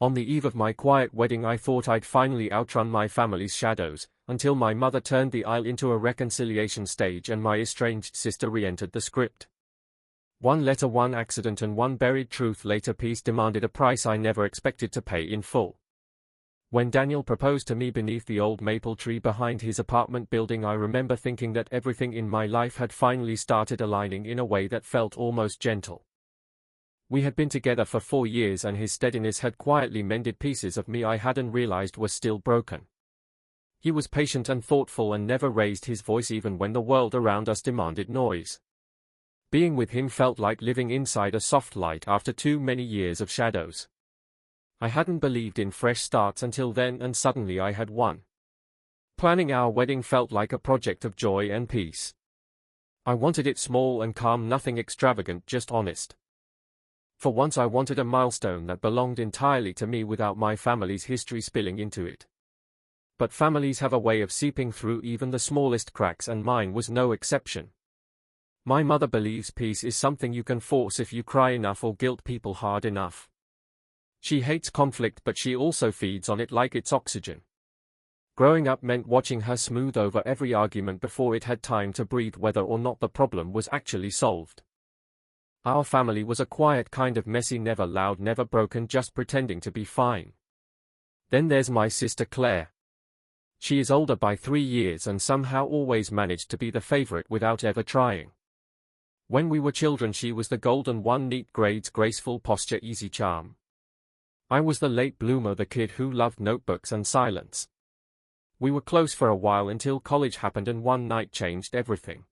On the eve of my quiet wedding I thought I'd finally outrun my family's shadows, until my mother turned the aisle into a reconciliation stage and my estranged sister re-entered the script. One letter, one accident and one buried truth later piece demanded a price I never expected to pay in full. When Daniel proposed to me beneath the old maple tree behind his apartment building, I remember thinking that everything in my life had finally started aligning in a way that felt almost gentle. We had been together for 4 years and his steadiness had quietly mended pieces of me I hadn't realized were still broken. He was patient and thoughtful and never raised his voice even when the world around us demanded noise. Being with him felt like living inside a soft light after too many years of shadows. I hadn't believed in fresh starts until then, and suddenly I had one. Planning our wedding felt like a project of joy and peace. I wanted it small and calm, nothing extravagant, just honest. For once I wanted a milestone that belonged entirely to me without my family's history spilling into it. But families have a way of seeping through even the smallest cracks, and mine was no exception. My mother believes peace is something you can force if you cry enough or guilt people hard enough. She hates conflict, but she also feeds on it like it's oxygen. Growing up meant watching her smooth over every argument before it had time to breathe, whether or not the problem was actually solved. Our family was a quiet kind of messy, never loud, never broken, just pretending to be fine. Then there's my sister Claire. She is older by 3 years and somehow always managed to be the favorite without ever trying. When we were children she was the golden one, neat grades, graceful posture, easy charm. I was the late bloomer, the kid who loved notebooks and silence. We were close for a while until college happened and one night changed everything.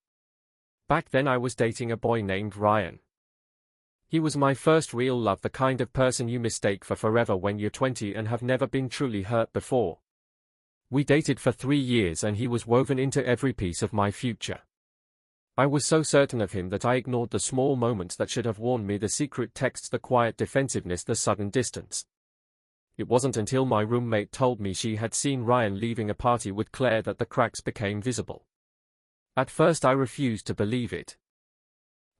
Back then I was dating a boy named Ryan. He was my first real love, the kind of person you mistake for forever when you're 20 and have never been truly hurt before. We dated for 3 years and he was woven into every piece of my future. I was so certain of him that I ignored the small moments that should have warned me, the secret texts, the quiet defensiveness, the sudden distance. It wasn't until my roommate told me she had seen Ryan leaving a party with Claire that the cracks became visible. At first I refused to believe it.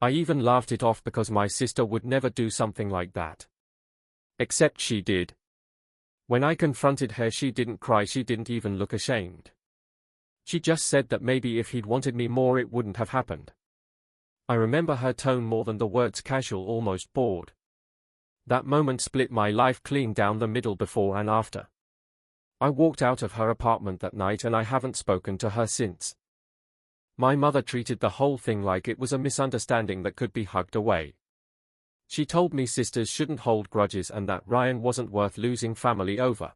I even laughed it off because my sister would never do something like that. Except she did. When I confronted her, she didn't cry, she didn't even look ashamed. She just said that maybe if he'd wanted me more it wouldn't have happened. I remember her tone more than the words, casual, almost bored. That moment split my life clean down the middle, before and after. I walked out of her apartment that night and I haven't spoken to her since. My mother treated the whole thing like it was a misunderstanding that could be hugged away. She told me sisters shouldn't hold grudges and that Ryan wasn't worth losing family over.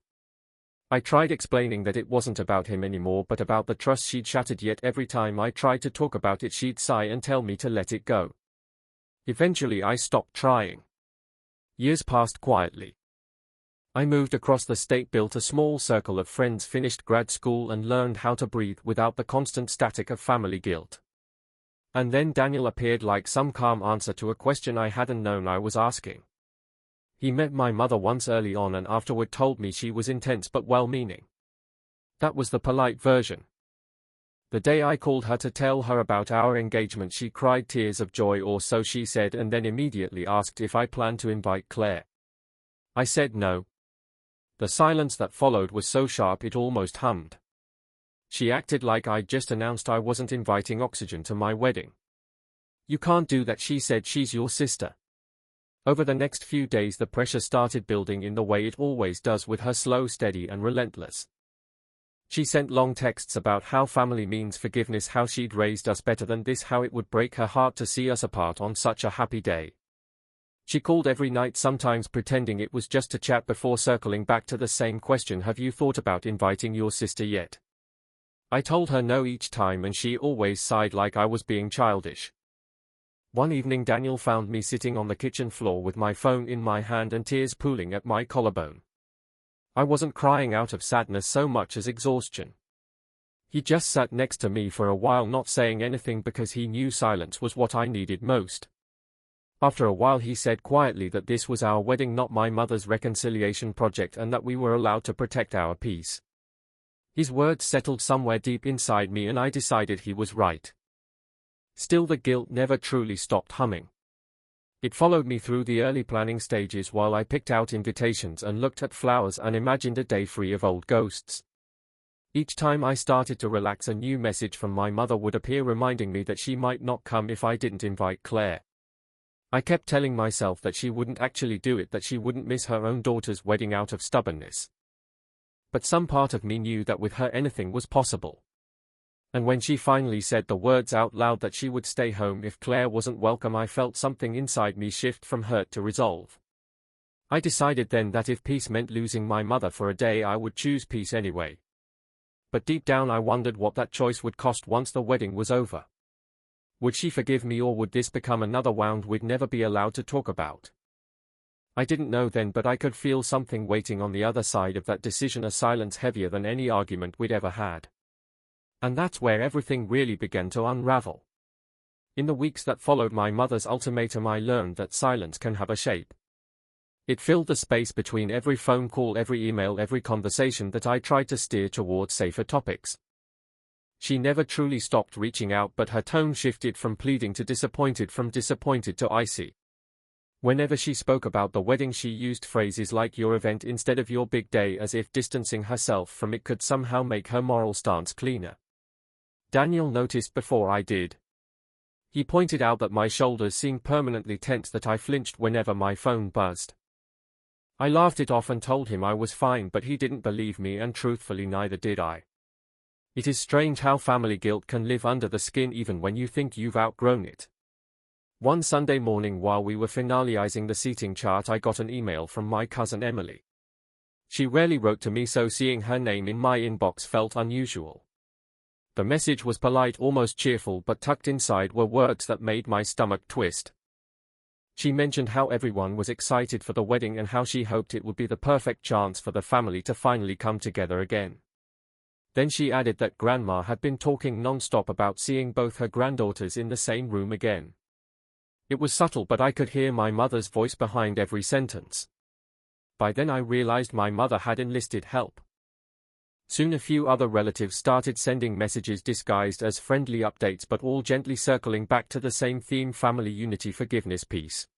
I tried explaining that it wasn't about him anymore but about the trust she'd shattered, yet every time I tried to talk about it she'd sigh and tell me to let it go. Eventually I stopped trying. Years passed quietly. I moved across the state, built a small circle of friends, finished grad school and learned how to breathe without the constant static of family guilt. And then Daniel appeared like some calm answer to a question I hadn't known I was asking. He met my mother once early on and afterward told me she was intense but well-meaning. That was the polite version. The day I called her to tell her about our engagement she cried tears of joy, or so she said, and then immediately asked if I planned to invite Claire. I said no. The silence that followed was so sharp it almost hummed. She acted like I'd just announced I wasn't inviting oxygen to my wedding. You can't do that, she said, she's your sister. Over the next few days the pressure started building in the way it always does with her, slow, steady and relentless. She sent long texts about how family means forgiveness, how she'd raised us better than this, how it would break her heart to see us apart on such a happy day. She called every night, sometimes pretending it was just to chat before circling back to the same question, have you thought about inviting your sister yet? I told her no each time and she always sighed like I was being childish. One evening Daniel found me sitting on the kitchen floor with my phone in my hand and tears pooling at my collarbone. I wasn't crying out of sadness so much as exhaustion. He just sat next to me for a while, not saying anything because he knew silence was what I needed most. After a while he said quietly that this was our wedding, not my mother's reconciliation project, and that we were allowed to protect our peace. His words settled somewhere deep inside me and I decided he was right. Still, the guilt never truly stopped humming. It followed me through the early planning stages while I picked out invitations and looked at flowers and imagined a day free of old ghosts. Each time I started to relax, a new message from my mother would appear reminding me that she might not come if I didn't invite Claire. I kept telling myself that she wouldn't actually do it, that she wouldn't miss her own daughter's wedding out of stubbornness. But some part of me knew that with her anything was possible. And when she finally said the words out loud that she would stay home if Claire wasn't welcome, I felt something inside me shift from hurt to resolve. I decided then that if peace meant losing my mother for a day, I would choose peace anyway. But deep down I wondered what that choice would cost once the wedding was over. Would she forgive me, or would this become another wound we'd never be allowed to talk about? I didn't know then, but I could feel something waiting on the other side of that decision, a silence heavier than any argument we'd ever had. And that's where everything really began to unravel. In the weeks that followed my mother's ultimatum, I learned that silence can have a shape. It filled the space between every phone call, every email, every conversation that I tried to steer towards safer topics. She never truly stopped reaching out, but her tone shifted from pleading to disappointed, from disappointed to icy. Whenever she spoke about the wedding, she used phrases like "your event" instead of "your big day," as if distancing herself from it could somehow make her moral stance cleaner. Daniel noticed before I did. He pointed out that my shoulders seemed permanently tense, that I flinched whenever my phone buzzed. I laughed it off and told him I was fine, but he didn't believe me, and truthfully neither did I. It is strange how family guilt can live under the skin even when you think you've outgrown it. One Sunday morning while we were finalizing the seating chart, I got an email from my cousin Emily. She rarely wrote to me, so seeing her name in my inbox felt unusual. The message was polite, almost cheerful, but tucked inside were words that made my stomach twist. She mentioned how everyone was excited for the wedding and how she hoped it would be the perfect chance for the family to finally come together again. Then she added that Grandma had been talking non-stop about seeing both her granddaughters in the same room again. It was subtle, but I could hear my mother's voice behind every sentence. By then I realized my mother had enlisted help. Soon a few other relatives started sending messages disguised as friendly updates, but all gently circling back to the same theme: family unity, forgiveness, peace.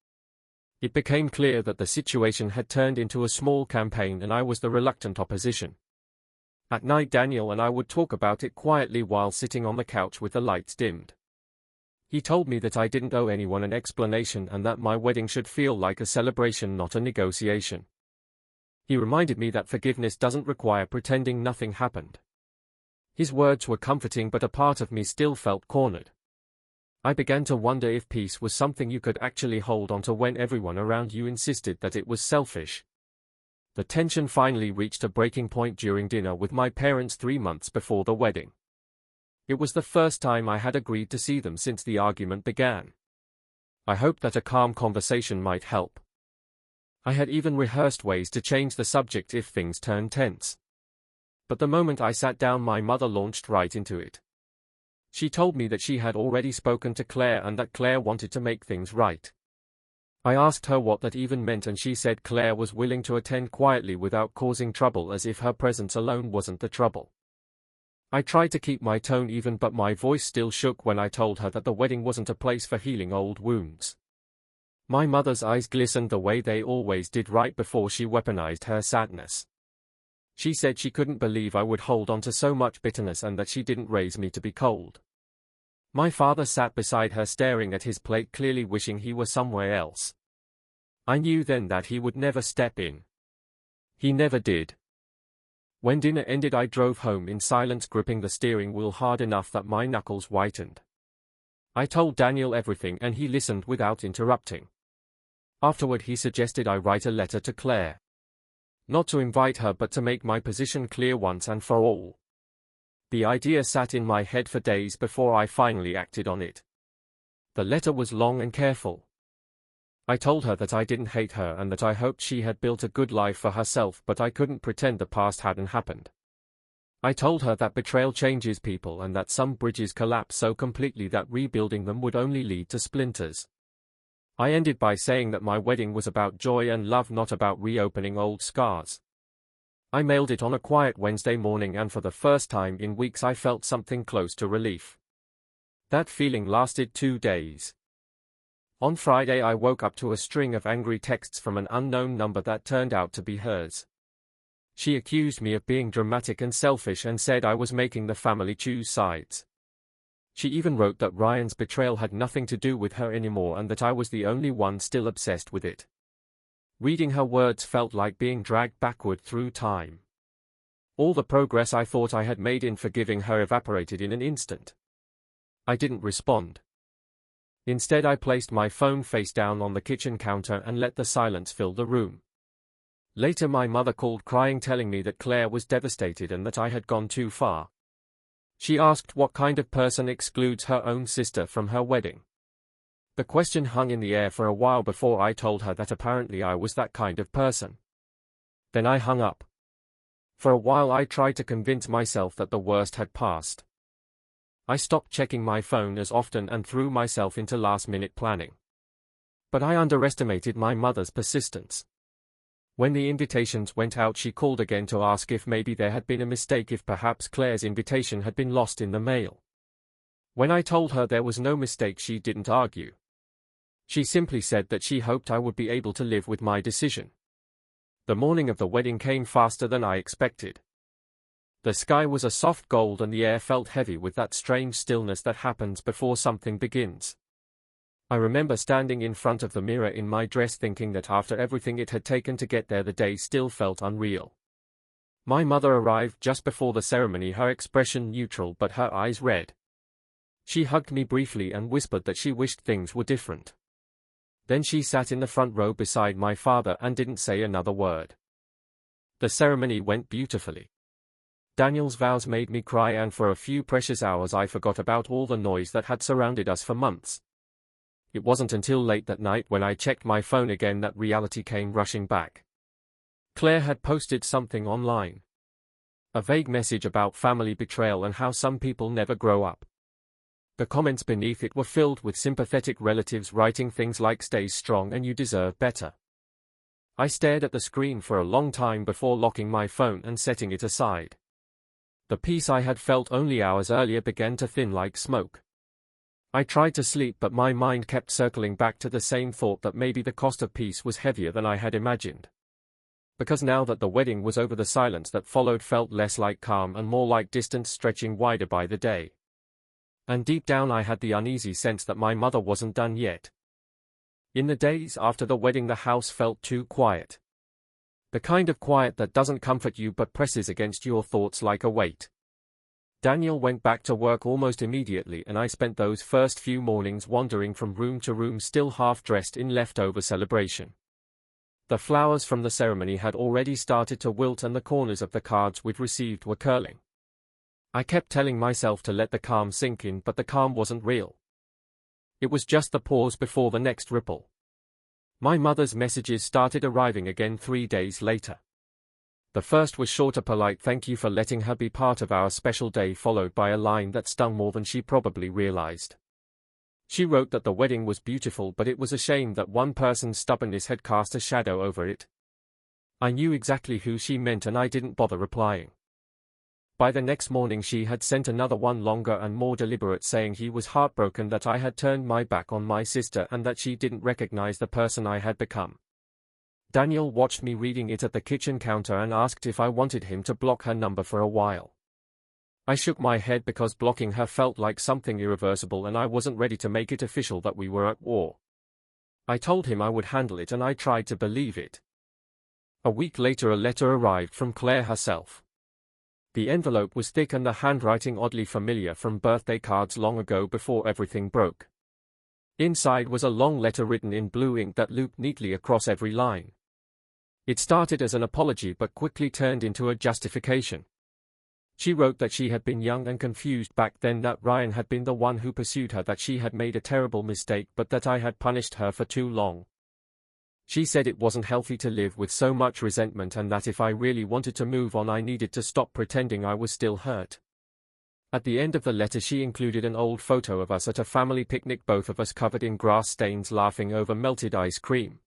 It became clear that the situation had turned into a small campaign, and I was the reluctant opposition. At night Daniel and I would talk about it quietly while sitting on the couch with the lights dimmed. He told me that I didn't owe anyone an explanation and that my wedding should feel like a celebration, not a negotiation. He reminded me that forgiveness doesn't require pretending nothing happened. His words were comforting, but a part of me still felt cornered. I began to wonder if peace was something you could actually hold onto when everyone around you insisted that it was selfish. The tension finally reached a breaking point during dinner with my parents 3 months before the wedding. It was the first time I had agreed to see them since the argument began. I hoped that a calm conversation might help. I had even rehearsed ways to change the subject if things turned tense. But the moment I sat down, my mother launched right into it. She told me that she had already spoken to Claire and that Claire wanted to make things right. I asked her what that even meant, and she said Claire was willing to attend quietly without causing trouble, as if her presence alone wasn't the trouble. I tried to keep my tone even, but my voice still shook when I told her that the wedding wasn't a place for healing old wounds. My mother's eyes glistened the way they always did right before she weaponized her sadness. She said she couldn't believe I would hold on to so much bitterness and that she didn't raise me to be cold. My father sat beside her staring at his plate, clearly wishing he were somewhere else. I knew then that he would never step in. He never did. When dinner ended, I drove home in silence, gripping the steering wheel hard enough that my knuckles whitened. I told Daniel everything and he listened without interrupting. Afterward he suggested I write a letter to Claire. Not to invite her, but to make my position clear once and for all. The idea sat in my head for days before I finally acted on it. The letter was long and careful. I told her that I didn't hate her and that I hoped she had built a good life for herself, but I couldn't pretend the past hadn't happened. I told her that betrayal changes people and that some bridges collapse so completely that rebuilding them would only lead to splinters. I ended by saying that my wedding was about joy and love, not about reopening old scars. I mailed it on a quiet Wednesday morning, and for the first time in weeks I felt something close to relief. That feeling lasted 2 days. On Friday I woke up to a string of angry texts from an unknown number that turned out to be hers. She accused me of being dramatic and selfish and said I was making the family choose sides. She even wrote that Ryan's betrayal had nothing to do with her anymore and that I was the only one still obsessed with it. Reading her words felt like being dragged backward through time. All the progress I thought I had made in forgiving her evaporated in an instant. I didn't respond. Instead, I placed my phone face down on the kitchen counter and let the silence fill the room. Later my mother called crying, telling me that Claire was devastated and that I had gone too far. She asked what kind of person excludes her own sister from her wedding. The question hung in the air for a while before I told her that apparently I was that kind of person. Then I hung up. For a while I tried to convince myself that the worst had passed. I stopped checking my phone as often and threw myself into last-minute planning. But I underestimated my mother's persistence. When the invitations went out, she called again to ask if maybe there had been a mistake, if perhaps Claire's invitation had been lost in the mail. When I told her there was no mistake, she didn't argue. She simply said that she hoped I would be able to live with my decision. The morning of the wedding came faster than I expected. The sky was a soft gold and the air felt heavy with that strange stillness that happens before something begins. I remember standing in front of the mirror in my dress thinking that after everything it had taken to get there, the day still felt unreal. My mother arrived just before the ceremony, her expression neutral but her eyes red. She hugged me briefly and whispered that she wished things were different. Then she sat in the front row beside my father and didn't say another word. The ceremony went beautifully. Daniel's vows made me cry, and for a few precious hours I forgot about all the noise that had surrounded us for months. It wasn't until late that night, when I checked my phone again, that reality came rushing back. Claire had posted something online. A vague message about family betrayal and how some people never grow up. The comments beneath it were filled with sympathetic relatives writing things like "Stay strong and you deserve better." I stared at the screen for a long time before locking my phone and setting it aside. The peace I had felt only hours earlier began to thin like smoke. I tried to sleep, but my mind kept circling back to the same thought, that maybe the cost of peace was heavier than I had imagined. Because now that the wedding was over, the silence that followed felt less like calm and more like distance stretching wider by the day. And deep down I had the uneasy sense that my mother wasn't done yet. In the days after the wedding, the house felt too quiet. The kind of quiet that doesn't comfort you but presses against your thoughts like a weight. Daniel went back to work almost immediately, and I spent those first few mornings wandering from room to room, still half dressed in leftover celebration. The flowers from the ceremony had already started to wilt and the corners of the cards we'd received were curling. I kept telling myself to let the calm sink in, but the calm wasn't real. It was just the pause before the next ripple. My mother's messages started arriving again 3 days later. The first was short, a polite "thank you for letting her be part of our special day," followed by a line that stung more than she probably realized. She wrote that the wedding was beautiful, but it was a shame that one person's stubbornness had cast a shadow over it. I knew exactly who she meant and I didn't bother replying. By the next morning she had sent another one, longer and more deliberate, saying he was heartbroken that I had turned my back on my sister and that she didn't recognize the person I had become. Daniel watched me reading it at the kitchen counter and asked if I wanted him to block her number for a while. I shook my head because blocking her felt like something irreversible and I wasn't ready to make it official that we were at war. I told him I would handle it and I tried to believe it. A week later a letter arrived from Claire herself. The envelope was thick and the handwriting oddly familiar from birthday cards long ago before everything broke. Inside was a long letter written in blue ink that looped neatly across every line. It started as an apology but quickly turned into a justification. She wrote that she had been young and confused back then, that Ryan had been the one who pursued her, that she had made a terrible mistake but that I had punished her for too long. She said it wasn't healthy to live with so much resentment and that if I really wanted to move on I needed to stop pretending I was still hurt. At the end of the letter she included an old photo of us at a family picnic, both of us covered in grass stains laughing over melted ice cream.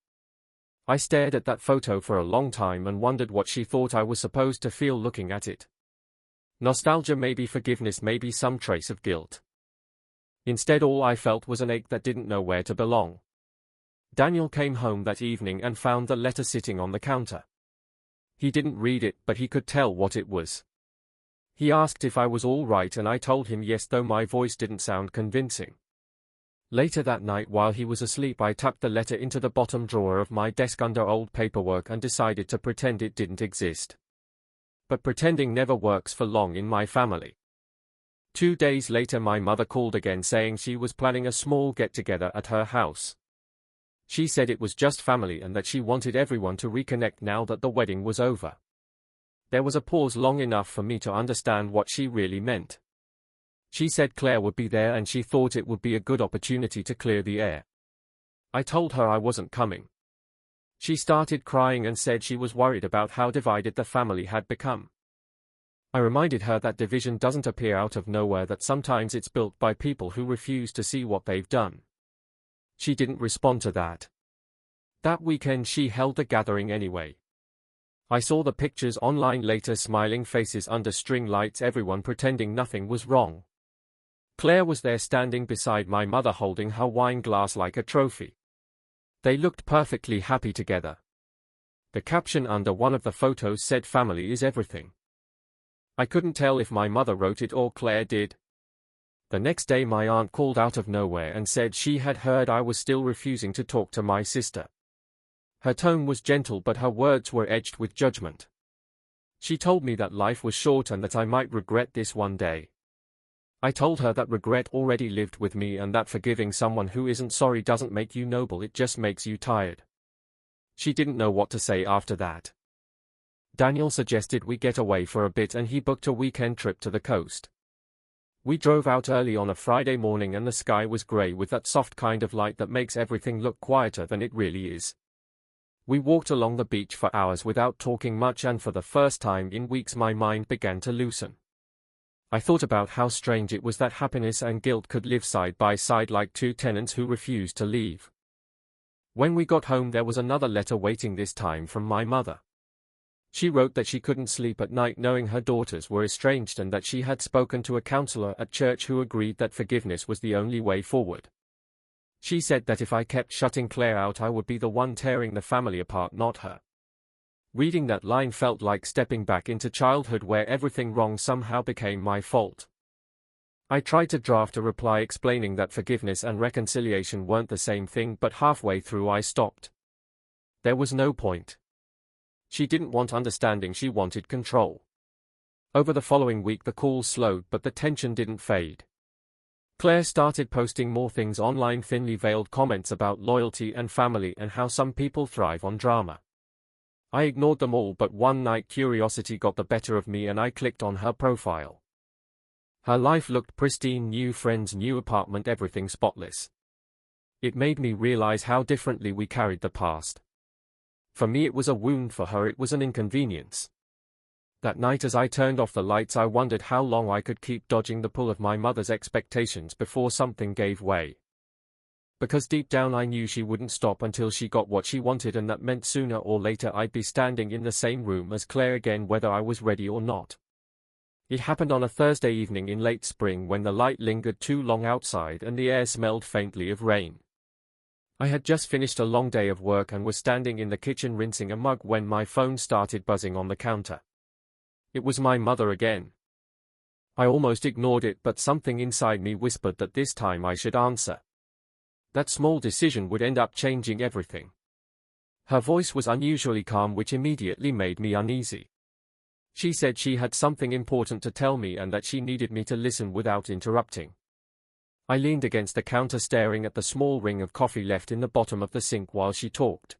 I stared at that photo for a long time and wondered what she thought I was supposed to feel looking at it. Nostalgia, maybe forgiveness, maybe some trace of guilt. Instead all I felt was an ache that didn't know where to belong. Daniel came home that evening and found the letter sitting on the counter. He didn't read it, but he could tell what it was. He asked if I was all right and I told him yes, though my voice didn't sound convincing. Later that night while he was asleep, I tucked the letter into the bottom drawer of my desk under old paperwork and decided to pretend it didn't exist. But pretending never works for long in my family. 2 days later my mother called again saying she was planning a small get-together at her house. She said it was just family and that she wanted everyone to reconnect now that the wedding was over. There was a pause long enough for me to understand what she really meant. She said Claire would be there and she thought it would be a good opportunity to clear the air. I told her I wasn't coming. She started crying and said she was worried about how divided the family had become. I reminded her that division doesn't appear out of nowhere, that sometimes it's built by people who refuse to see what they've done. She didn't respond to that. That weekend she held the gathering anyway. I saw the pictures online later, smiling faces under string lights, everyone pretending nothing was wrong. Claire was there standing beside my mother holding her wine glass like a trophy. They looked perfectly happy together. The caption under one of the photos said "Family is everything." I couldn't tell if my mother wrote it or Claire did. The next day my aunt called out of nowhere and said she had heard I was still refusing to talk to my sister. Her tone was gentle but her words were edged with judgment. She told me that life was short and that I might regret this one day. I told her that regret already lived with me and that forgiving someone who isn't sorry doesn't make you noble, it just makes you tired. She didn't know what to say after that. Daniel suggested we get away for a bit and he booked a weekend trip to the coast. We drove out early on a Friday morning and the sky was grey with that soft kind of light that makes everything look quieter than it really is. We walked along the beach for hours without talking much, and for the first time in weeks my mind began to loosen. I thought about how strange it was that happiness and guilt could live side by side like two tenants who refused to leave. When we got home there was another letter waiting, this time from my mother. She wrote that she couldn't sleep at night knowing her daughters were estranged and that she had spoken to a counselor at church who agreed that forgiveness was the only way forward. She said that if I kept shutting Claire out I would be the one tearing the family apart, not her. Reading that line felt like stepping back into childhood where everything wrong somehow became my fault. I tried to draft a reply explaining that forgiveness and reconciliation weren't the same thing, but halfway through I stopped. There was no point. She didn't want understanding, she wanted control. Over the following week the calls slowed but the tension didn't fade. Claire started posting more things online, thinly veiled comments about loyalty and family and how some people thrive on drama. I ignored them all, but one night curiosity got the better of me and I clicked on her profile. Her life looked pristine, new friends, new apartment, everything spotless. It made me realize how differently we carried the past. For me it was a wound, for her it was an inconvenience. That night as I turned off the lights I wondered how long I could keep dodging the pull of my mother's expectations before something gave way. Because deep down I knew she wouldn't stop until she got what she wanted, and that meant sooner or later I'd be standing in the same room as Claire again, whether I was ready or not. It happened on a Thursday evening in late spring when the light lingered too long outside and the air smelled faintly of rain. I had just finished a long day of work and was standing in the kitchen rinsing a mug when my phone started buzzing on the counter. It was my mother again. I almost ignored it, but something inside me whispered that this time I should answer. That small decision would end up changing everything. Her voice was unusually calm, which immediately made me uneasy. She said she had something important to tell me and that she needed me to listen without interrupting. I leaned against the counter staring at the small ring of coffee left in the bottom of the sink while she talked.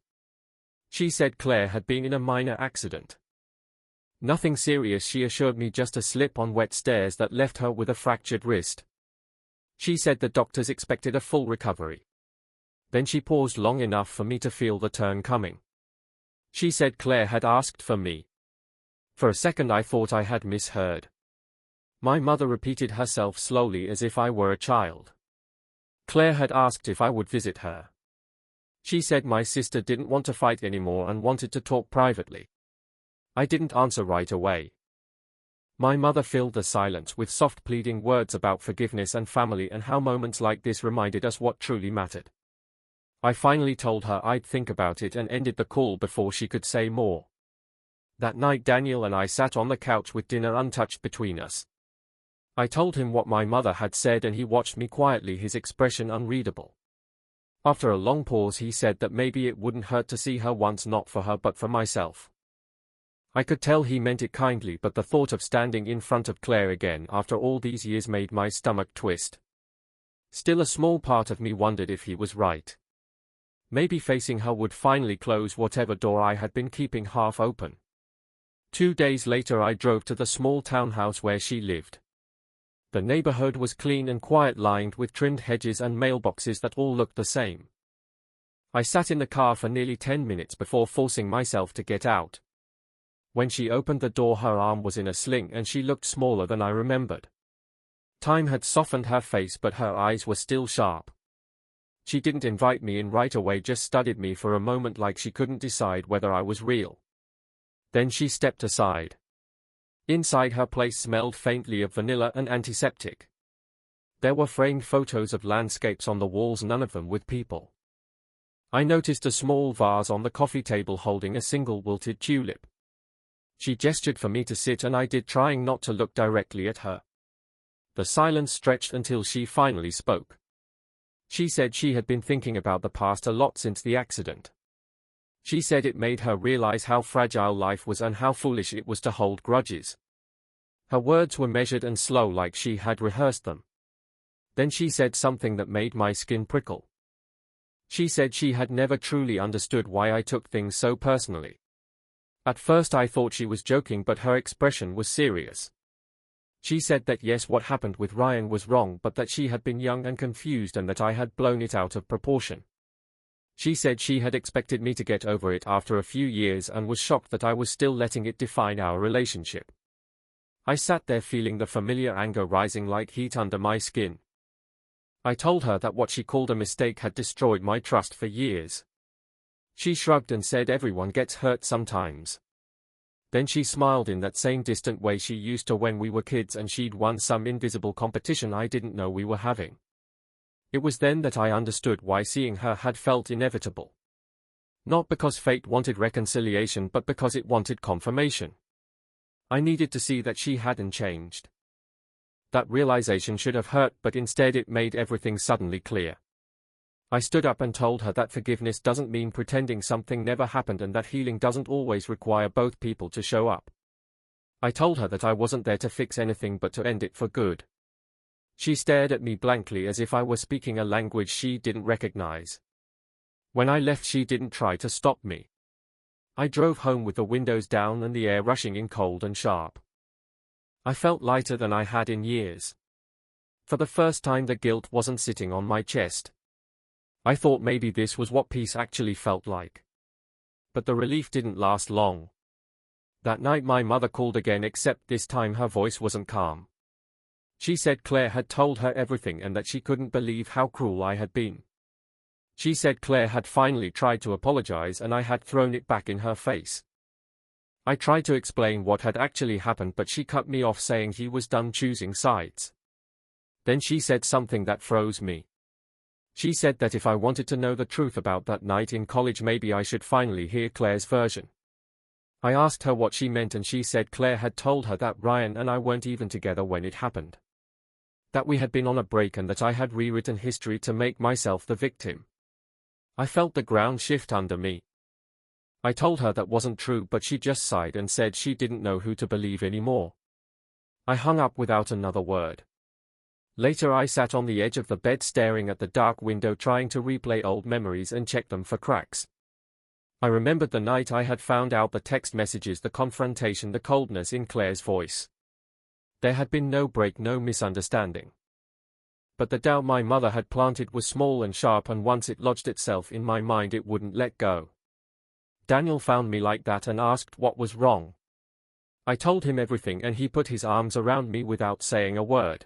She said Claire had been in a minor accident. Nothing serious, she assured me, just a slip on wet stairs that left her with a fractured wrist. She said the doctors expected a full recovery. Then she paused long enough for me to feel the turn coming. She said Claire had asked for me. For a second I thought I had misheard. My mother repeated herself slowly as if I were a child. Claire had asked if I would visit her. She said my sister didn't want to fight anymore and wanted to talk privately. I didn't answer right away. My mother filled the silence with soft pleading words about forgiveness and family and how moments like this reminded us what truly mattered. I finally told her I'd think about it and ended the call before she could say more. That night Daniel and I sat on the couch with dinner untouched between us. I told him what my mother had said and he watched me quietly, his expression unreadable. After a long pause he said that maybe it wouldn't hurt to see her once, not for her but for myself. I could tell he meant it kindly, but the thought of standing in front of Claire again after all these years made my stomach twist. Still, a small part of me wondered if he was right. Maybe facing her would finally close whatever door I had been keeping half open. 2 days later I drove to the small townhouse where she lived. The neighborhood was clean and quiet, lined with trimmed hedges and mailboxes that all looked the same. I sat in the car for nearly 10 minutes before forcing myself to get out. When she opened the door her arm was in a sling and she looked smaller than I remembered. Time had softened her face but her eyes were still sharp. She didn't invite me in right away, just studied me for a moment like she couldn't decide whether I was real. Then she stepped aside. Inside, her place smelled faintly of vanilla and antiseptic. There were framed photos of landscapes on the walls, none of them with people. I noticed a small vase on the coffee table holding a single wilted tulip. She gestured for me to sit and I did, trying not to look directly at her. The silence stretched until she finally spoke. She said she had been thinking about the past a lot since the accident. She said it made her realize how fragile life was and how foolish it was to hold grudges. Her words were measured and slow, like she had rehearsed them. Then she said something that made my skin prickle. She said she had never truly understood why I took things so personally. At first I thought she was joking, but her expression was serious. She said that yes, what happened with Ryan was wrong, but that she had been young and confused and that I had blown it out of proportion. She said she had expected me to get over it after a few years and was shocked that I was still letting it define our relationship. I sat there feeling the familiar anger rising like heat under my skin. I told her that what she called a mistake had destroyed my trust for years. She shrugged and said everyone gets hurt sometimes. Then she smiled in that same distant way she used to when we were kids and she'd won some invisible competition I didn't know we were having. It was then that I understood why seeing her had felt inevitable. Not because fate wanted reconciliation, but because it wanted confirmation. I needed to see that she hadn't changed. That realization should have hurt, but instead it made everything suddenly clear. I stood up and told her that forgiveness doesn't mean pretending something never happened and that healing doesn't always require both people to show up. I told her that I wasn't there to fix anything but to end it for good. She stared at me blankly as if I were speaking a language she didn't recognize. When I left, she didn't try to stop me. I drove home with the windows down and the air rushing in cold and sharp. I felt lighter than I had in years. For the first time, the guilt wasn't sitting on my chest. I thought maybe this was what peace actually felt like. But the relief didn't last long. That night my mother called again, except this time her voice wasn't calm. She said Claire had told her everything and that she couldn't believe how cruel I had been. She said Claire had finally tried to apologize and I had thrown it back in her face. I tried to explain what had actually happened, but she cut me off, saying he was done choosing sides. Then she said something that froze me. She said that if I wanted to know the truth about that night in college, maybe I should finally hear Claire's version. I asked her what she meant and she said Claire had told her that Ryan and I weren't even together when it happened. That we had been on a break and that I had rewritten history to make myself the victim. I felt the ground shift under me. I told her that wasn't true, but she just sighed and said she didn't know who to believe anymore. I hung up without another word. Later I sat on the edge of the bed staring at the dark window, trying to replay old memories and check them for cracks. I remembered the night I had found out the text messages, the confrontation, the coldness in Claire's voice. There had been no break, no misunderstanding. But the doubt my mother had planted was small and sharp, and once it lodged itself in my mind it wouldn't let go. Daniel found me like that and asked what was wrong. I told him everything and he put his arms around me without saying a word.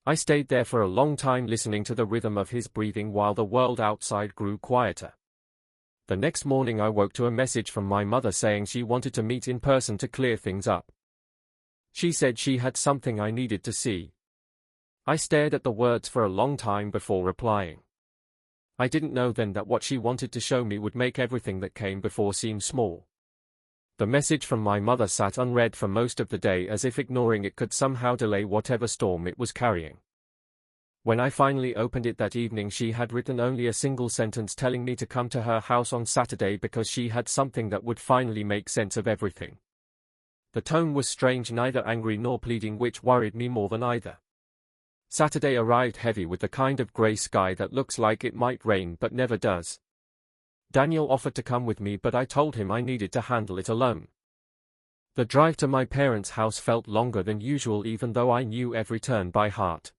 I stayed there for a long time, listening to the rhythm of his breathing while the world outside grew quieter. The next morning I woke to a message from my mother saying she wanted to meet in person to clear things up. She said she had something I needed to see. I stared at the words for a long time before replying. I didn't know then that what she wanted to show me would make everything that came before seem small. The message from my mother sat unread for most of the day, as if ignoring it could somehow delay whatever storm it was carrying. When I finally opened it that evening, she had written only a single sentence telling me to come to her house on Saturday because she had something that would finally make sense of everything. The tone was strange, neither angry nor pleading, which worried me more than either. Saturday arrived heavy with the kind of grey sky that looks like it might rain but never does. Daniel offered to come with me, but I told him I needed to handle it alone. The drive to my parents' house felt longer than usual, even though I knew every turn by heart.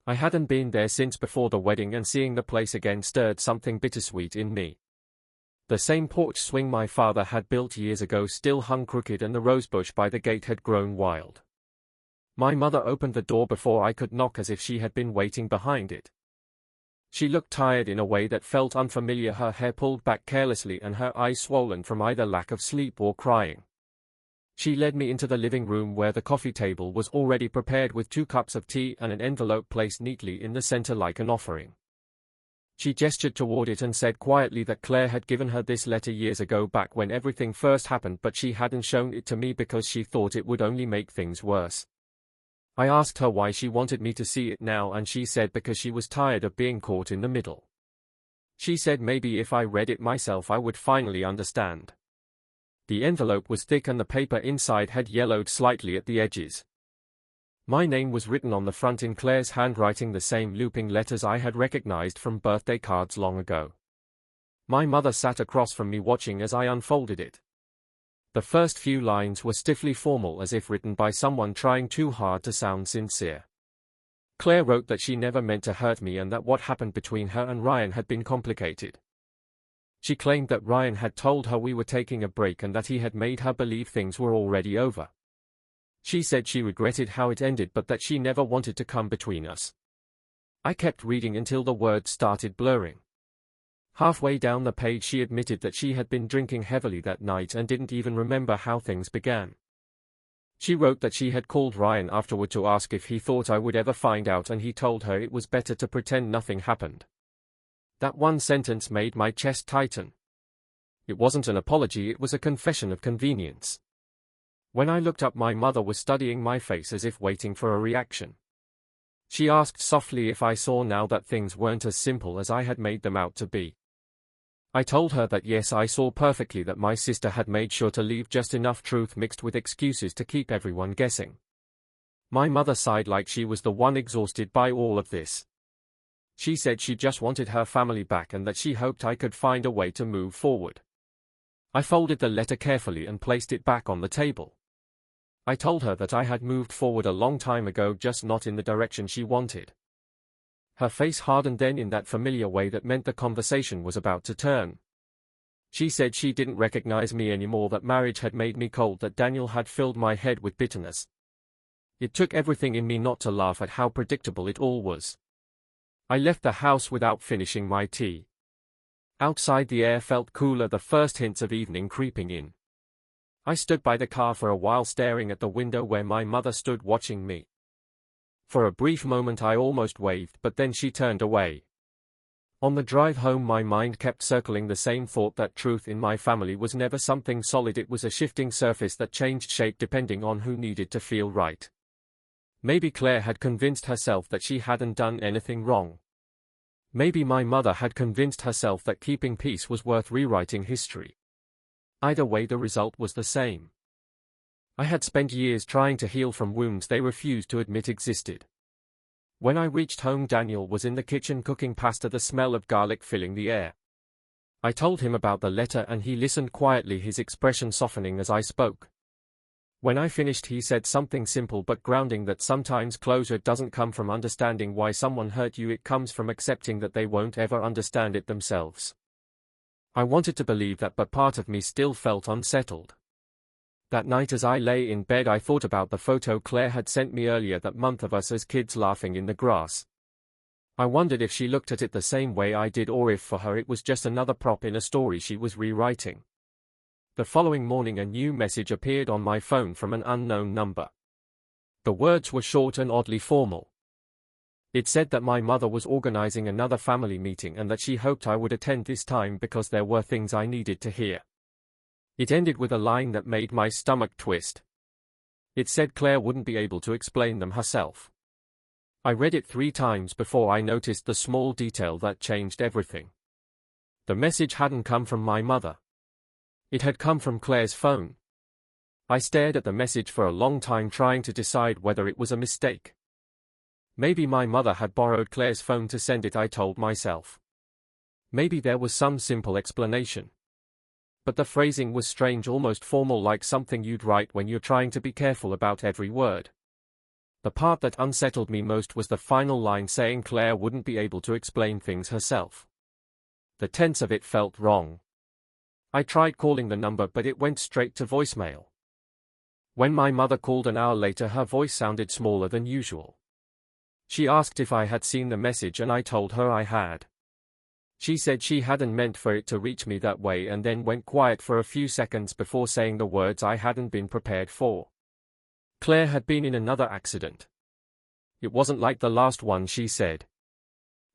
I hadn't been there since before the wedding, and seeing the place again stirred something bittersweet in me. The same porch swing my father had built years ago still hung crooked, and the rosebush by the gate had grown wild. My mother opened the door before I could knock, as if she had been waiting behind it. She looked tired in a way that felt unfamiliar, her hair pulled back carelessly and her eyes swollen from either lack of sleep or crying. She led me into the living room, where the coffee table was already prepared with 2 cups of tea and an envelope placed neatly in the center like an offering. She gestured toward it and said quietly that Claire had given her this letter years ago, back when everything first happened, but she hadn't shown it to me because she thought it would only make things worse. I asked her why she wanted me to see it now, and she said because she was tired of being caught in the middle. She said maybe if I read it myself I would finally understand. The envelope was thick and the paper inside had yellowed slightly at the edges. My name was written on the front in Claire's handwriting, the same looping letters I had recognized from birthday cards long ago. My mother sat across from me watching as I unfolded it. The first few lines were stiffly formal, as if written by someone trying too hard to sound sincere. Claire wrote that she never meant to hurt me and that what happened between her and Ryan had been complicated. She claimed that Ryan had told her we were taking a break and that he had made her believe things were already over. She said she regretted how it ended, but that she never wanted to come between us. I kept reading until the words started blurring. Halfway down the page she admitted that she had been drinking heavily that night and didn't even remember how things began. She wrote that she had called Ryan afterward to ask if he thought I would ever find out, and he told her it was better to pretend nothing happened. That one sentence made my chest tighten. It wasn't an apology, it was a confession of convenience. When I looked up, my mother was studying my face as if waiting for a reaction. She asked softly if I saw now that things weren't as simple as I had made them out to be. I told her that yes, I saw perfectly that my sister had made sure to leave just enough truth mixed with excuses to keep everyone guessing. My mother sighed like she was the one exhausted by all of this. She said she just wanted her family back and that she hoped I could find a way to move forward. I folded the letter carefully and placed it back on the table. I told her that I had moved forward a long time ago, just not in the direction she wanted. Her face hardened then in that familiar way that meant the conversation was about to turn. She said she didn't recognize me anymore, that marriage had made me cold, that Daniel had filled my head with bitterness. It took everything in me not to laugh at how predictable it all was. I left the house without finishing my tea. Outside the air felt cooler, the first hints of evening creeping in. I stood by the car for a while, staring at the window where my mother stood watching me. For a brief moment I almost waved, but then she turned away. On the drive home my mind kept circling the same thought, that truth in my family was never something solid, it was a shifting surface that changed shape depending on who needed to feel right. Maybe Claire had convinced herself that she hadn't done anything wrong. Maybe my mother had convinced herself that keeping peace was worth rewriting history. Either way, the result was the same. I had spent years trying to heal from wounds they refused to admit existed. When I reached home, Daniel was in the kitchen cooking pasta, the smell of garlic filling the air. I told him about the letter and he listened quietly, his expression softening as I spoke. When I finished, he said something simple but grounding, that sometimes closure doesn't come from understanding why someone hurt you, it comes from accepting that they won't ever understand it themselves. I wanted to believe that, but part of me still felt unsettled. That night as I lay in bed I thought about the photo Claire had sent me earlier that month of us as kids laughing in the grass. I wondered if she looked at it the same way I did, or if for her it was just another prop in a story she was rewriting. The following morning a new message appeared on my phone from an unknown number. The words were short and oddly formal. It said that my mother was organizing another family meeting and that she hoped I would attend this time because there were things I needed to hear. It ended with a line that made my stomach twist. It said Claire wouldn't be able to explain them herself. I read it 3 times before I noticed the small detail that changed everything. The message hadn't come from my mother. It had come from Claire's phone. I stared at the message for a long time trying to decide whether it was a mistake. Maybe my mother had borrowed Claire's phone to send it, I told myself. Maybe there was some simple explanation. But the phrasing was strange, almost formal, like something you'd write when you're trying to be careful about every word. The part that unsettled me most was the final line saying Claire wouldn't be able to explain things herself. The tense of it felt wrong. I tried calling the number but it went straight to voicemail. When my mother called an hour later, her voice sounded smaller than usual. She asked if I had seen the message and I told her I had. She said she hadn't meant for it to reach me that way and then went quiet for a few seconds before saying the words I hadn't been prepared for. Claire had been in another accident. It wasn't like the last one, she said.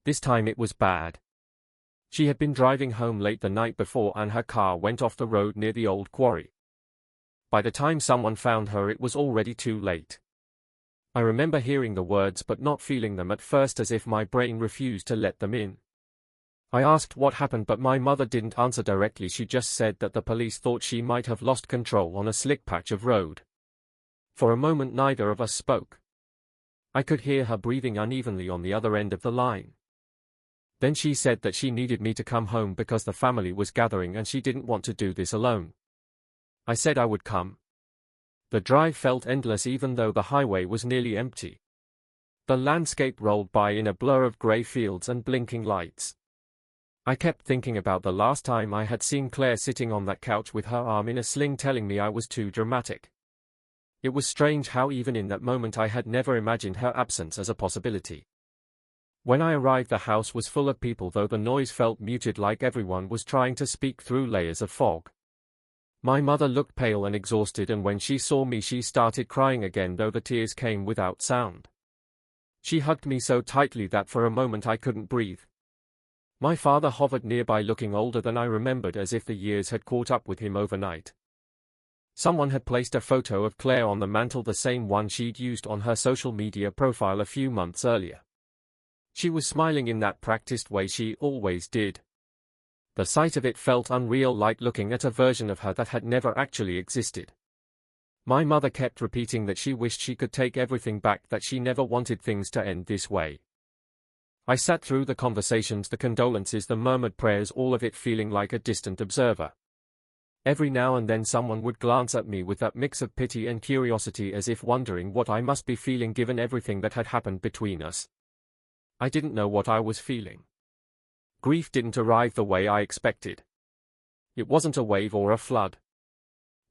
This time it was bad. She had been driving home late the night before and her car went off the road near the old quarry. By the time someone found her, it was already too late. I remember hearing the words but not feeling them at first, as if my brain refused to let them in. I asked what happened but my mother didn't answer directly. She just said that the police thought she might have lost control on a slick patch of road. For a moment neither of us spoke. I could hear her breathing unevenly on the other end of the line. Then she said that she needed me to come home because the family was gathering and she didn't want to do this alone. I said I would come. The drive felt endless even though the highway was nearly empty. The landscape rolled by in a blur of grey fields and blinking lights. I kept thinking about the last time I had seen Claire sitting on that couch with her arm in a sling telling me I was too dramatic. It was strange how even in that moment I had never imagined her absence as a possibility. When I arrived, the house was full of people, though the noise felt muted, like everyone was trying to speak through layers of fog. My mother looked pale and exhausted, and when she saw me she started crying again, though the tears came without sound. She hugged me so tightly that for a moment I couldn't breathe. My father hovered nearby, looking older than I remembered, as if the years had caught up with him overnight. Someone had placed a photo of Claire on the mantel, the same one she'd used on her social media profile a few months earlier. She was smiling in that practiced way she always did. The sight of it felt unreal, like looking at a version of her that had never actually existed. My mother kept repeating that she wished she could take everything back, that she never wanted things to end this way. I sat through the conversations, the condolences, the murmured prayers, all of it feeling like a distant observer. Every now and then someone would glance at me with that mix of pity and curiosity, as if wondering what I must be feeling given everything that had happened between us. I didn't know what I was feeling. Grief didn't arrive the way I expected. It wasn't a wave or a flood.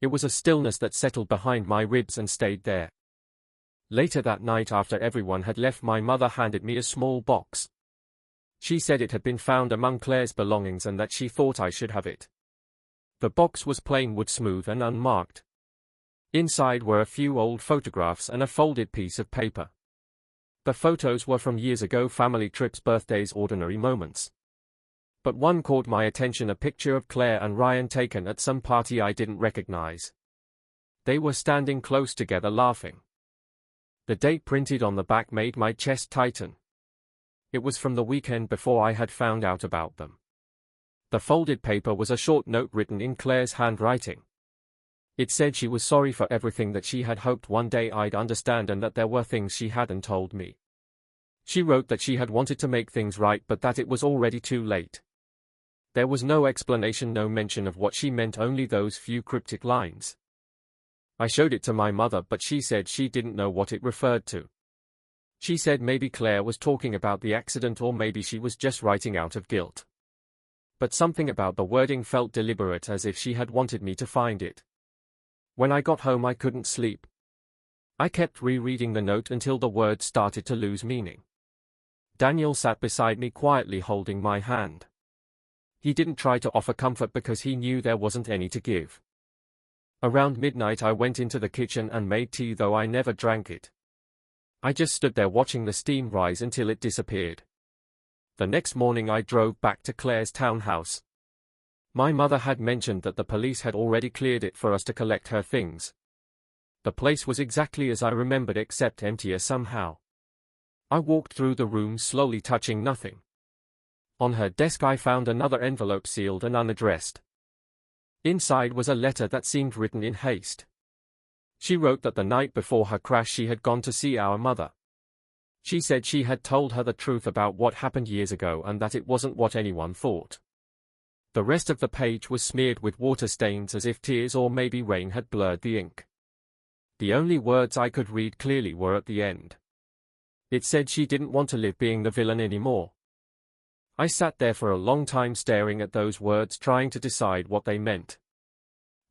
It was a stillness that settled behind my ribs and stayed there. Later that night, after everyone had left, my mother handed me a small box. She said it had been found among Claire's belongings and that she thought I should have it. The box was plain wood, smooth and unmarked. Inside were a few old photographs and a folded piece of paper. The photos were from years ago, family trips, birthdays, ordinary moments. But one caught my attention, a picture of Claire and Ryan taken at some party I didn't recognize. They were standing close together laughing. The date printed on the back made my chest tighten. It was from the weekend before I had found out about them. The folded paper was a short note written in Claire's handwriting. It said she was sorry for everything, that she had hoped one day I'd understand, and that there were things she hadn't told me. She wrote that she had wanted to make things right, but that it was already too late. There was no explanation, no mention of what she meant, only those few cryptic lines. I showed it to my mother, but she said she didn't know what it referred to. She said maybe Claire was talking about the accident, or maybe she was just writing out of guilt. But something about the wording felt deliberate, as if she had wanted me to find it. When I got home I couldn't sleep. I kept rereading the note until the words started to lose meaning. Daniel sat beside me quietly, holding my hand. He didn't try to offer comfort because he knew there wasn't any to give. Around midnight I went into the kitchen and made tea, though I never drank it. I just stood there watching the steam rise until it disappeared. The next morning I drove back to Claire's townhouse. My mother had mentioned that the police had already cleared it for us to collect her things. The place was exactly as I remembered except emptier somehow. I walked through the room slowly touching nothing. On her desk I found another envelope sealed and unaddressed. Inside was a letter that seemed written in haste. She wrote that the night before her crash she had gone to see our mother. She said she had told her the truth about what happened years ago and that it wasn't what anyone thought. The rest of the page was smeared with water stains as if tears or maybe rain had blurred the ink. The only words I could read clearly were at the end. It said she didn't want to live being the villain anymore. I sat there for a long time staring at those words trying to decide what they meant.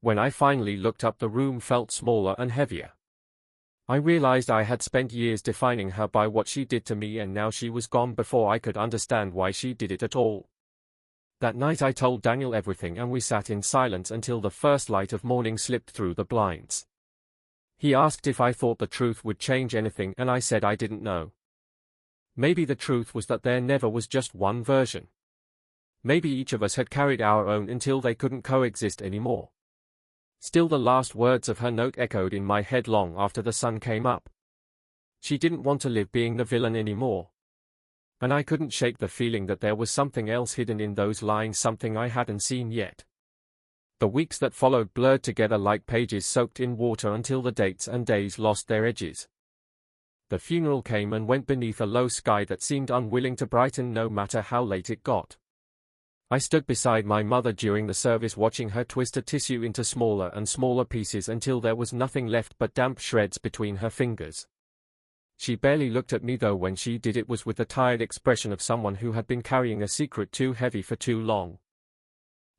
When I finally looked up the room felt smaller and heavier. I realized I had spent years defining her by what she did to me and now she was gone before I could understand why she did it at all. That night I told Daniel everything and we sat in silence until the first light of morning slipped through the blinds. He asked if I thought the truth would change anything and I said I didn't know. Maybe the truth was that there never was just one version. Maybe each of us had carried our own until they couldn't coexist anymore. Still the last words of her note echoed in my head long after the sun came up. She didn't want to live being the villain anymore. And I couldn't shake the feeling that there was something else hidden in those lines, something I hadn't seen yet. The weeks that followed blurred together like pages soaked in water until the dates and days lost their edges. The funeral came and went beneath a low sky that seemed unwilling to brighten no matter how late it got. I stood beside my mother during the service watching her twist a tissue into smaller and smaller pieces until there was nothing left but damp shreds between her fingers. She barely looked at me though when she did it was with the tired expression of someone who had been carrying a secret too heavy for too long.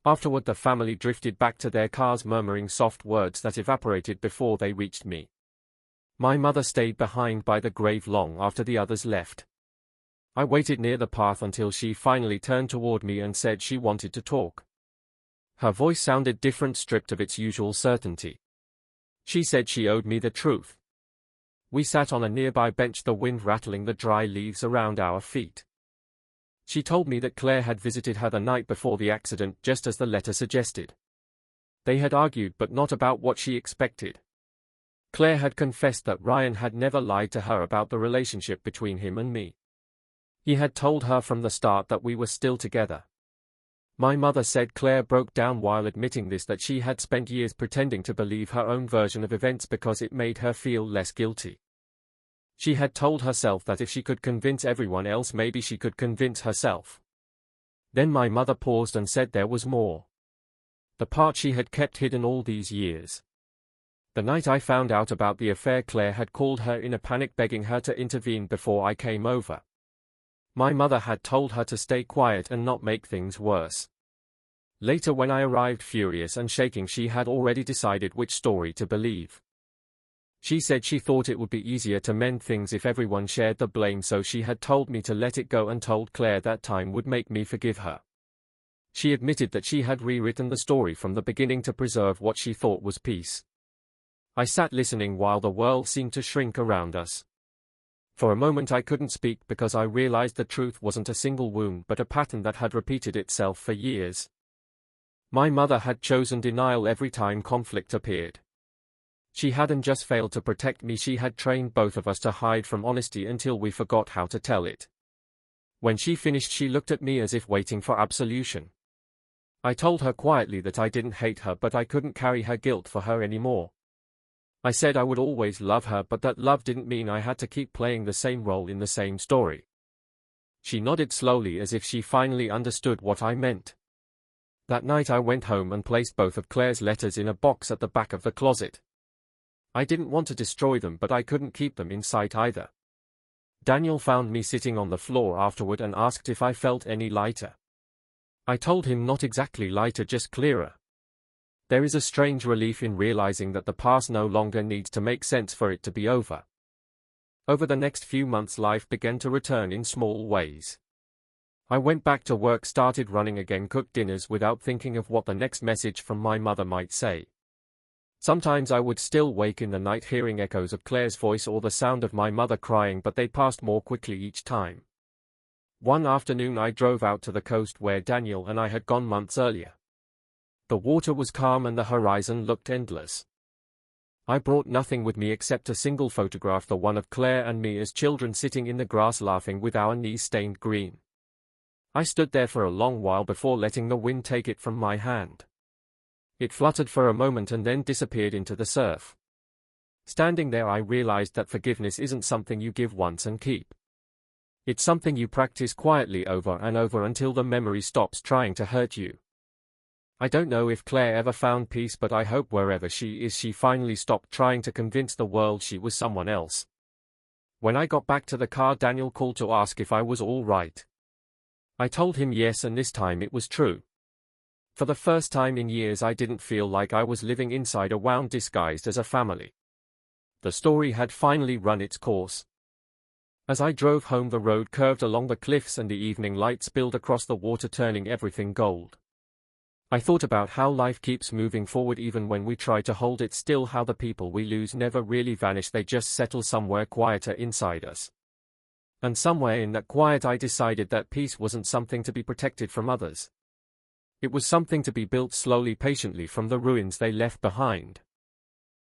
Afterward the family drifted back to their cars murmuring soft words that evaporated before they reached me. My mother stayed behind by the grave long after the others left. I waited near the path until she finally turned toward me and said she wanted to talk. Her voice sounded different, stripped of its usual certainty. She said she owed me the truth. We sat on a nearby bench, the wind rattling the dry leaves around our feet. She told me that Claire had visited her the night before the accident, just as the letter suggested. They had argued, but not about what she expected. Claire had confessed that Ryan had never lied to her about the relationship between him and me. He had told her from the start that we were still together. My mother said Claire broke down while admitting this, that she had spent years pretending to believe her own version of events because it made her feel less guilty. She had told herself that if she could convince everyone else, maybe she could convince herself. Then my mother paused and said there was more. The part she had kept hidden all these years. The night I found out about the affair, Claire had called her in a panic, begging her to intervene before I came over. My mother had told her to stay quiet and not make things worse. Later, when I arrived furious and shaking, she had already decided which story to believe. She said she thought it would be easier to mend things if everyone shared the blame, so she had told me to let it go and told Claire that time would make me forgive her. She admitted that she had rewritten the story from the beginning to preserve what she thought was peace. I sat listening while the world seemed to shrink around us. For a moment I couldn't speak because I realized the truth wasn't a single wound but a pattern that had repeated itself for years. My mother had chosen denial every time conflict appeared. She hadn't just failed to protect me, she had trained both of us to hide from honesty until we forgot how to tell it. When she finished, she looked at me as if waiting for absolution. I told her quietly that I didn't hate her, but I couldn't carry her guilt for her anymore. I said I would always love her, but that love didn't mean I had to keep playing the same role in the same story. She nodded slowly as if she finally understood what I meant. That night I went home and placed both of Claire's letters in a box at the back of the closet. I didn't want to destroy them, but I couldn't keep them in sight either. Daniel found me sitting on the floor afterward and asked if I felt any lighter. I told him not exactly lighter, just clearer. There is a strange relief in realizing that the past no longer needs to make sense for it to be over. Over the next few months, life began to return in small ways. I went back to work, started running again, cooked dinners without thinking of what the next message from my mother might say. Sometimes I would still wake in the night hearing echoes of Claire's voice or the sound of my mother crying, but they passed more quickly each time. One afternoon I drove out to the coast where Daniel and I had gone months earlier. The water was calm and the horizon looked endless. I brought nothing with me except a single photograph, the one of Claire and me as children sitting in the grass laughing with our knees stained green. I stood there for a long while before letting the wind take it from my hand. It fluttered for a moment and then disappeared into the surf. Standing there I realized that forgiveness isn't something you give once and keep. It's something you practice quietly over and over until the memory stops trying to hurt you. I don't know if Claire ever found peace, but I hope wherever she is she finally stopped trying to convince the world she was someone else. When I got back to the car, Daniel called to ask if I was all right. I told him yes, and this time it was true. For the first time in years I didn't feel like I was living inside a wound disguised as a family. The story had finally run its course. As I drove home, the road curved along the cliffs and the evening light spilled across the water, turning everything gold. I thought about how life keeps moving forward even when we try to hold it still, how the people we lose never really vanish, they just settle somewhere quieter inside us. And somewhere in that quiet I decided that peace wasn't something to be protected from others. It was something to be built slowly, patiently from the ruins they left behind.